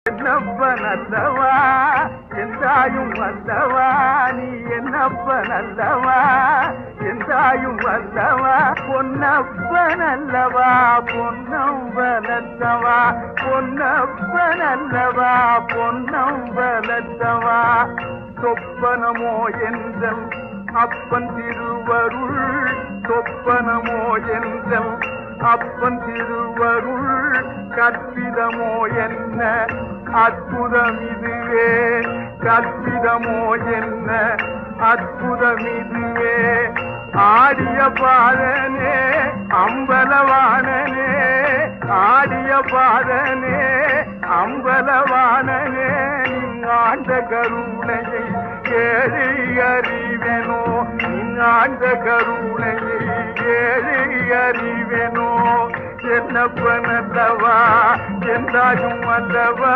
என்னப்பன் அல்லவா எந்தாயும் அல்லவா நீ என்னப்பன் அல்லவா எந்தாயும் அல்லவா பொன்னப்பன் அல்லவா பொன்னம்பலத்தவா பொன்னப்பன் அல்லவா பொன்னம்பலத்தவா சொப்பனமோ என்றல் அப்பன் திருவருள் சொப்பனமோ என்றல் அப்பன் திருவருள் கற்பிதமோ என்ன அற்புதம் இதுவே கற்பிதமோ என்ன அற்புதம் இதுவே ஆடிய பாதனே அம்பலவானனே ஆடிய பாதனே அம்பலவானனே நீங்காண்ட கருணையை ஏழை அறிவெனோ நீங்காண்ட கருணையை ஏழை அறிவெனோ என்னப்பன் அல்லவா எந்தாயும் அல்லவா